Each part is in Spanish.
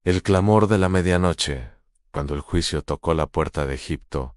El clamor de la medianoche, cuando el juicio tocó la puerta de Egipto,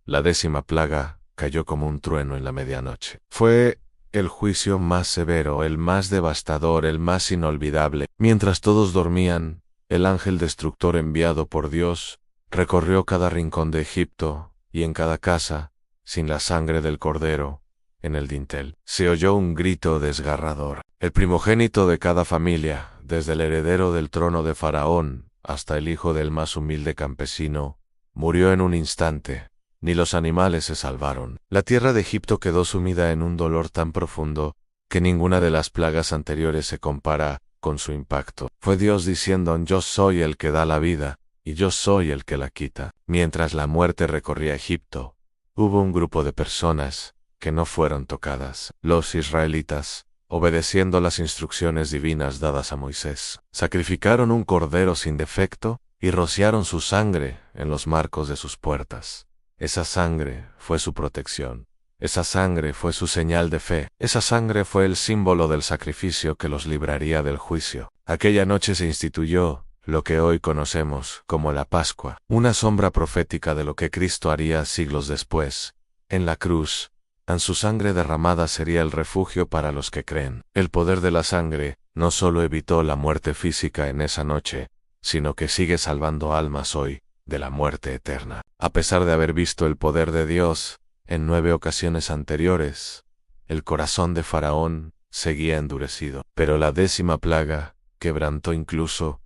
la 10ª plaga cayó como un trueno en la medianoche. Fue el juicio más severo, el más devastador, el más inolvidable. Mientras todos dormían, el ángel destructor enviado por Dios recorrió cada rincón de Egipto y en cada casa, sin la sangre del cordero, en el dintel, se oyó un grito desgarrador. El primogénito de cada familia, desde el heredero del trono de Faraón hasta el hijo del más humilde campesino, murió en un instante. Ni los animales se salvaron. La tierra de Egipto quedó sumida en un dolor tan profundo que ninguna de las plagas anteriores se compara con su impacto. Fue Dios diciendo: yo soy el que da la vida, y yo soy el que la quita. Mientras la muerte recorría Egipto, hubo un grupo de personas que no fueron tocadas. Los israelitas, obedeciendo las instrucciones divinas dadas a Moisés, sacrificaron un cordero sin defecto y rociaron su sangre en los marcos de sus puertas. Esa sangre fue su protección. Esa sangre fue su señal de fe. Esa sangre fue el símbolo del sacrificio que los libraría del juicio. Aquella noche se instituyó lo que hoy conocemos como la Pascua, una sombra profética de lo que Cristo haría siglos después. En la cruz, en su sangre derramada sería el refugio para los que creen. El poder de la sangre no solo evitó la muerte física en esa noche, sino que sigue salvando almas hoy de la muerte eterna. A pesar de haber visto el poder de Dios en 9 ocasiones anteriores, el corazón de Faraón seguía endurecido. Pero la 10ª plaga quebrantó incluso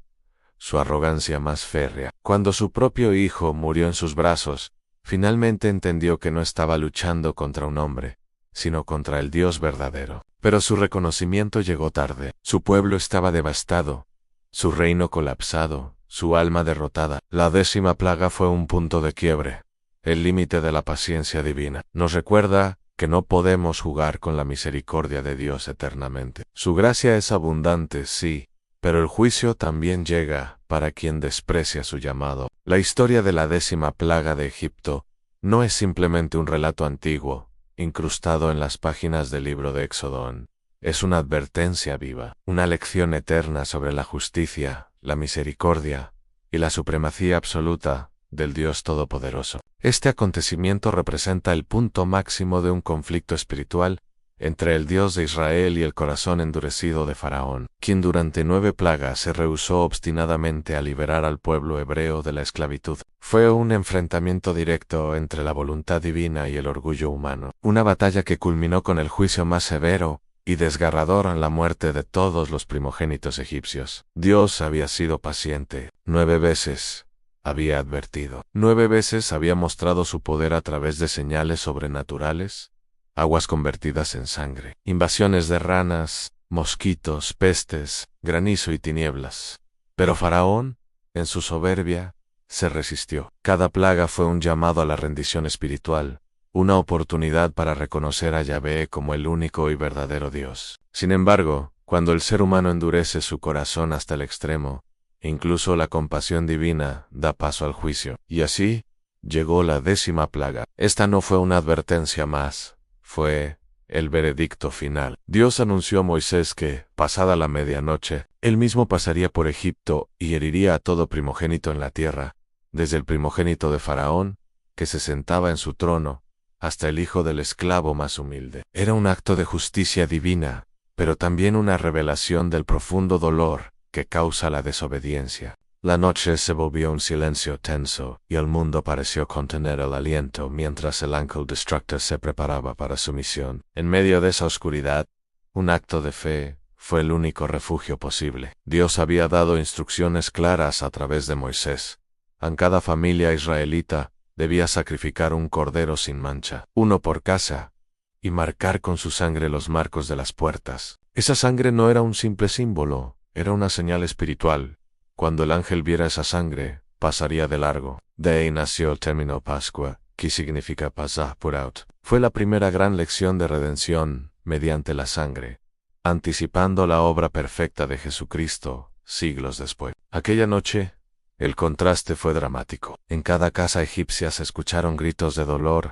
su arrogancia más férrea. Cuando su propio hijo murió en sus brazos, finalmente entendió que no estaba luchando contra un hombre, sino contra el Dios verdadero. Pero su reconocimiento llegó tarde. Su pueblo estaba devastado, su reino colapsado, su alma derrotada. La 10ª plaga fue un punto de quiebre, el límite de la paciencia divina. Nos recuerda que no podemos jugar con la misericordia de Dios eternamente. Su gracia es abundante, sí, pero el juicio también llega para quien desprecia su llamado. La historia de la 10ª plaga de Egipto no es simplemente un relato antiguo, incrustado en las páginas del libro de Éxodo. Es una advertencia viva, una lección eterna sobre la justicia, la misericordia y la supremacía absoluta del Dios Todopoderoso. Este acontecimiento representa el punto máximo de un conflicto espiritual entre el Dios de Israel y el corazón endurecido de Faraón, quien durante 9 plagas se rehusó obstinadamente a liberar al pueblo hebreo de la esclavitud. Fue un enfrentamiento directo entre la voluntad divina y el orgullo humano, una batalla que culminó con el juicio más severo y desgarrador en la muerte de todos los primogénitos egipcios. Dios había sido paciente. 9 veces había advertido. 9 veces había mostrado su poder a través de señales sobrenaturales, aguas convertidas en sangre, invasiones de ranas, mosquitos, pestes, granizo y tinieblas. Pero Faraón, en su soberbia, se resistió. Cada plaga fue un llamado a la rendición espiritual, una oportunidad para reconocer a Yahvé como el único y verdadero Dios. Sin embargo, cuando el ser humano endurece su corazón hasta el extremo, incluso la compasión divina da paso al juicio. Y así, llegó la 10ª plaga. Esta no fue una advertencia más, fue el veredicto final. Dios anunció a Moisés que, pasada la medianoche, él mismo pasaría por Egipto y heriría a todo primogénito en la tierra, desde el primogénito de Faraón, que se sentaba en su trono, hasta el hijo del esclavo más humilde. Era un acto de justicia divina, pero también una revelación del profundo dolor que causa la desobediencia. La noche se volvió un silencio tenso, y el mundo pareció contener el aliento mientras el ángel destructor se preparaba para su misión. En medio de esa oscuridad, un acto de fe fue el único refugio posible. Dios había dado instrucciones claras a través de Moisés. En cada familia israelita debía sacrificar un cordero sin mancha, uno por casa, y marcar con su sangre los marcos de las puertas. Esa sangre no era un simple símbolo, era una señal espiritual. Cuando el ángel viera esa sangre, pasaría de largo. De ahí nació el término Pascua, que significa pasar por out. Fue la primera gran lección de redención mediante la sangre, anticipando la obra perfecta de Jesucristo siglos después. Aquella noche, el contraste fue dramático. En cada casa egipcia se escucharon gritos de dolor,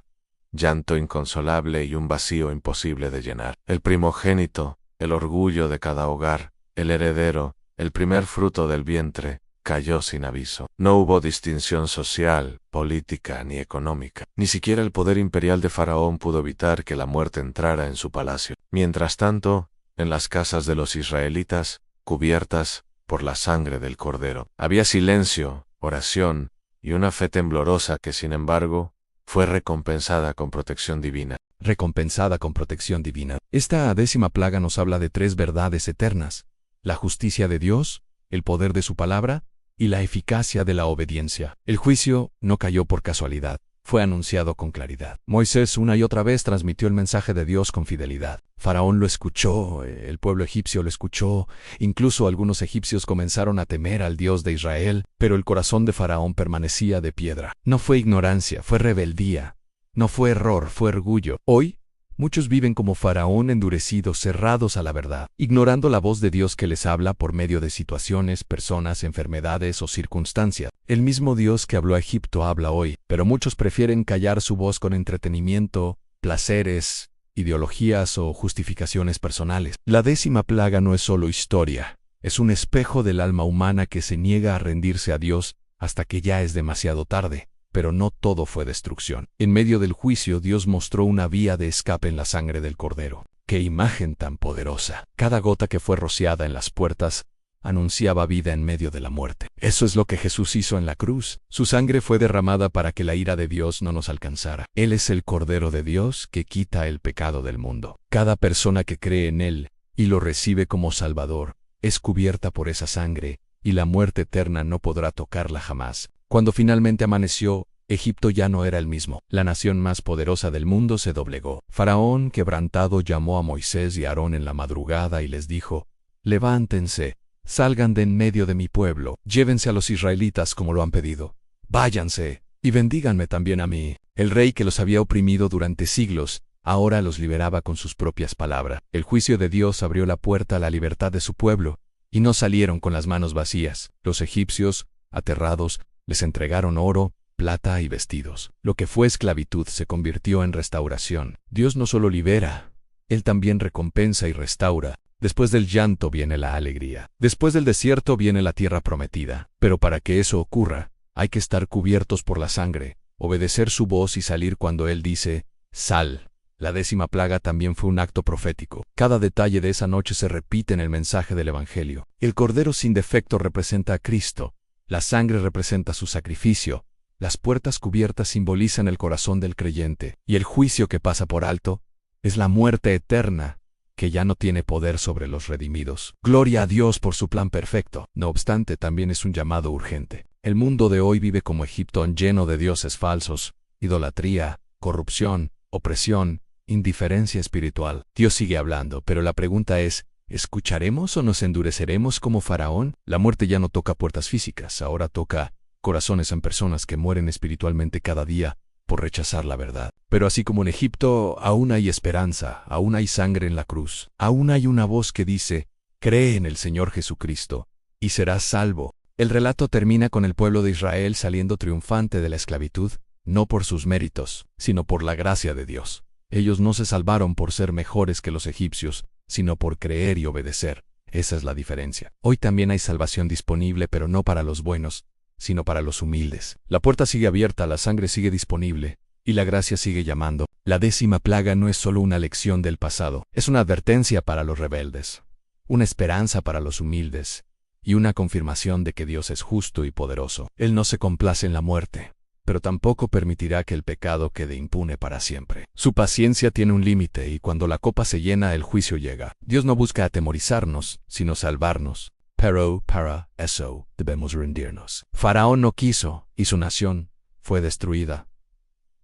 llanto inconsolable y un vacío imposible de llenar. El primogénito, el orgullo de cada hogar, el heredero, el primer fruto del vientre, cayó sin aviso. No hubo distinción social, política ni económica. Ni siquiera el poder imperial de Faraón pudo evitar que la muerte entrara en su palacio. Mientras tanto, en las casas de los israelitas, cubiertas por la sangre del cordero, había silencio, oración y una fe temblorosa que, sin embargo, fue recompensada con protección divina. Recompensada con protección divina. Esta 10ª plaga nos habla de 3 verdades eternas: la justicia de Dios, el poder de su palabra y la eficacia de la obediencia. El juicio no cayó por casualidad, fue anunciado con claridad. Moisés una y otra vez transmitió el mensaje de Dios con fidelidad. Faraón lo escuchó, el pueblo egipcio lo escuchó, incluso algunos egipcios comenzaron a temer al Dios de Israel, pero el corazón de Faraón permanecía de piedra. No fue ignorancia, fue rebeldía. No fue error, fue orgullo. Hoy, muchos viven como Faraón, endurecidos, cerrados a la verdad, ignorando la voz de Dios que les habla por medio de situaciones, personas, enfermedades o circunstancias. El mismo Dios que habló a Egipto habla hoy, pero muchos prefieren callar su voz con entretenimiento, placeres, ideologías o justificaciones personales. La 10ª plaga no es solo historia, es un espejo del alma humana que se niega a rendirse a Dios hasta que ya es demasiado tarde. Pero no todo fue destrucción. En medio del juicio, Dios mostró una vía de escape en la sangre del Cordero. ¡Qué imagen tan poderosa! Cada gota que fue rociada en las puertas anunciaba vida en medio de la muerte. Eso es lo que Jesús hizo en la cruz. Su sangre fue derramada para que la ira de Dios no nos alcanzara. Él es el Cordero de Dios que quita el pecado del mundo. Cada persona que cree en Él y lo recibe como Salvador es cubierta por esa sangre, y la muerte eterna no podrá tocarla jamás. Cuando finalmente amaneció, Egipto ya no era el mismo. La nación más poderosa del mundo se doblegó. Faraón, quebrantado, llamó a Moisés y a Aarón en la madrugada y les dijo: «Levántense, salgan de en medio de mi pueblo, llévense a los israelitas como lo han pedido. Váyanse, y bendíganme también a mí». El rey que los había oprimido durante siglos, ahora los liberaba con sus propias palabras. El juicio de Dios abrió la puerta a la libertad de su pueblo, y no salieron con las manos vacías. Los egipcios, aterrados, les entregaron oro, plata y vestidos. Lo que fue esclavitud se convirtió en restauración. Dios no solo libera, Él también recompensa y restaura. Después del llanto viene la alegría. Después del desierto viene la tierra prometida. Pero para que eso ocurra, hay que estar cubiertos por la sangre, obedecer su voz y salir cuando Él dice: «Sal». La 10ª plaga también fue un acto profético. Cada detalle de esa noche se repite en el mensaje del Evangelio. El Cordero sin defecto representa a Cristo. La sangre representa su sacrificio, las puertas cubiertas simbolizan el corazón del creyente, y el juicio que pasa por alto es la muerte eterna, que ya no tiene poder sobre los redimidos. Gloria a Dios por su plan perfecto. No obstante, también es un llamado urgente. El mundo de hoy vive como Egipto, lleno de dioses falsos, idolatría, corrupción, opresión, indiferencia espiritual. Dios sigue hablando, pero la pregunta es: ¿escucharemos o nos endureceremos como Faraón? La muerte ya no toca puertas físicas, ahora toca corazones en personas que mueren espiritualmente cada día por rechazar la verdad. Pero así como en Egipto, aún hay esperanza, aún hay sangre en la cruz, aún hay una voz que dice: «Cree en el Señor Jesucristo y serás salvo». El relato termina con el pueblo de Israel saliendo triunfante de la esclavitud, no por sus méritos, sino por la gracia de Dios. Ellos no se salvaron por ser mejores que los egipcios, sino por creer y obedecer. Esa es la diferencia. Hoy también hay salvación disponible, pero no para los buenos, sino para los humildes. La puerta sigue abierta, la sangre sigue disponible, y la gracia sigue llamando. La 10ª plaga no es solo una lección del pasado, es una advertencia para los rebeldes, una esperanza para los humildes, y una confirmación de que Dios es justo y poderoso. Él no se complace en la muerte, pero tampoco permitirá que el pecado quede impune para siempre. Su paciencia tiene un límite, y cuando la copa se llena, el juicio llega. Dios no busca atemorizarnos, sino salvarnos. Pero para eso debemos rendirnos. Faraón no quiso, y su nación fue destruida.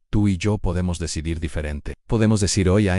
Tú y yo podemos decidir diferente. Podemos decir hoy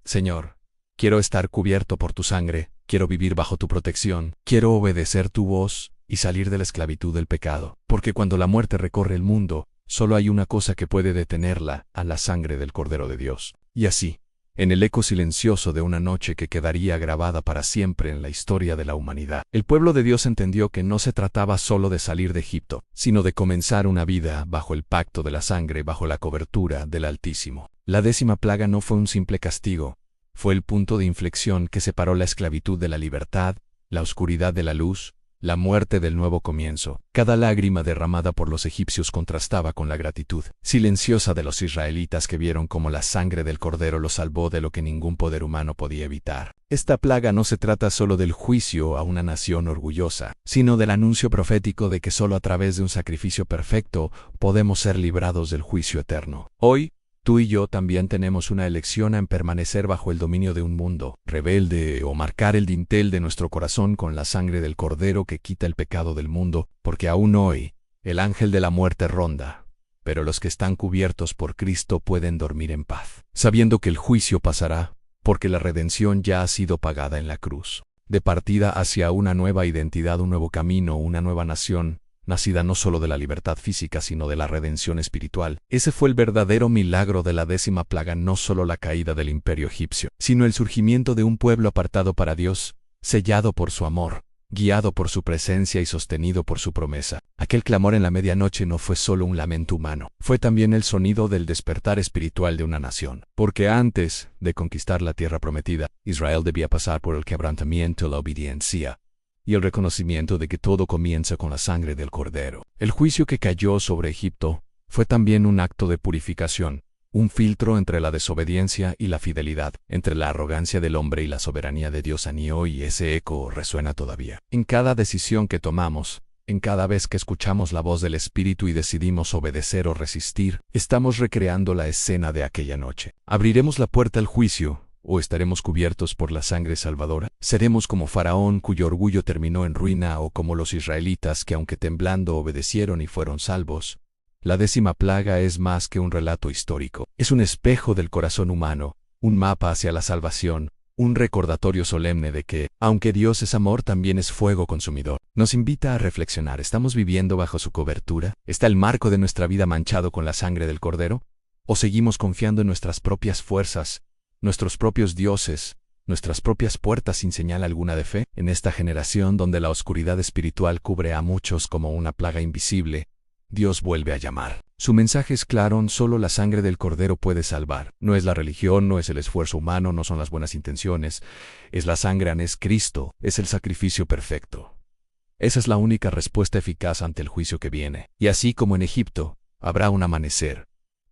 Señor, quiero estar cubierto por tu sangre, quiero vivir bajo tu protección, quiero obedecer tu voz y salir de la esclavitud del pecado. Porque cuando la muerte recorre el mundo, solo hay una cosa que puede detenerla: a la sangre del Cordero de Dios. Y así, en el eco silencioso de una noche que quedaría grabada para siempre en la historia de la humanidad, el pueblo de Dios entendió que no se trataba solo de salir de Egipto, sino de comenzar una vida bajo el pacto de la sangre, bajo la cobertura del Altísimo. La 10ª plaga no fue un simple castigo, fue el punto de inflexión que separó la esclavitud de la libertad, la oscuridad de la luz, la muerte del nuevo comienzo. Cada lágrima derramada por los egipcios contrastaba con la gratitud silenciosa de los israelitas que vieron cómo la sangre del cordero los salvó de lo que ningún poder humano podía evitar. Esta plaga no se trata solo del juicio a una nación orgullosa, sino del anuncio profético de que solo a través de un sacrificio perfecto podemos ser librados del juicio eterno. Hoy, tú y yo también tenemos una elección en permanecer bajo el dominio de un mundo rebelde o marcar el dintel de nuestro corazón con la sangre del Cordero que quita el pecado del mundo, porque aún hoy el ángel de la muerte ronda, pero los que están cubiertos por Cristo pueden dormir en paz, sabiendo que el juicio pasará, porque la redención ya ha sido pagada en la cruz. De partida hacia una nueva identidad, un nuevo camino, una nueva nación, nacida no solo de la libertad física, sino de la redención espiritual. Ese fue el verdadero milagro de la 10ª plaga, no solo la caída del imperio egipcio, sino el surgimiento de un pueblo apartado para Dios, sellado por su amor, guiado por su presencia y sostenido por su promesa. Aquel clamor en la medianoche no fue solo un lamento humano, fue también el sonido del despertar espiritual de una nación. Porque antes de conquistar la tierra prometida, Israel debía pasar por el quebrantamiento, la obediencia y el reconocimiento de que todo comienza con la sangre del Cordero. El juicio que cayó sobre Egipto fue también un acto de purificación, un filtro entre la desobediencia y la fidelidad, entre la arrogancia del hombre y la soberanía de Dios. Ni hoy ese eco resuena todavía. En cada decisión que tomamos, en cada vez que escuchamos la voz del Espíritu y decidimos obedecer o resistir, estamos recreando la escena de aquella noche. ¿Abriremos la puerta al juicio? ¿O estaremos cubiertos por la sangre salvadora? ¿Seremos como Faraón, cuyo orgullo terminó en ruina, o como los israelitas que, aunque temblando, obedecieron y fueron salvos? La 10ª plaga es más que un relato histórico. Es un espejo del corazón humano, un mapa hacia la salvación, un recordatorio solemne de que, aunque Dios es amor, también es fuego consumidor. Nos invita a reflexionar. ¿Estamos viviendo bajo su cobertura? ¿Está el marco de nuestra vida manchado con la sangre del Cordero? ¿O seguimos confiando en nuestras propias fuerzas, nuestros propios dioses, nuestras propias puertas sin señal alguna de fe? En esta generación donde la oscuridad espiritual cubre a muchos como una plaga invisible, Dios vuelve a llamar. Su mensaje es claro: solo la sangre del Cordero puede salvar. No es la religión, no es el esfuerzo humano, no son las buenas intenciones. Es la sangre, es Cristo, es el sacrificio perfecto. Esa es la única respuesta eficaz ante el juicio que viene. Y así como en Egipto, habrá un amanecer.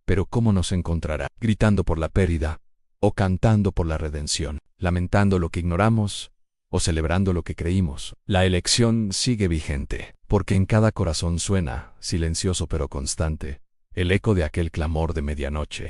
Pero ¿cómo nos encontrará? ¿Gritando por la pérdida? ¿O cantando por la redención? ¿Lamentando lo que ignoramos? ¿O celebrando lo que creímos? La elección sigue vigente, porque en cada corazón suena, silencioso pero constante, el eco de aquel clamor de medianoche.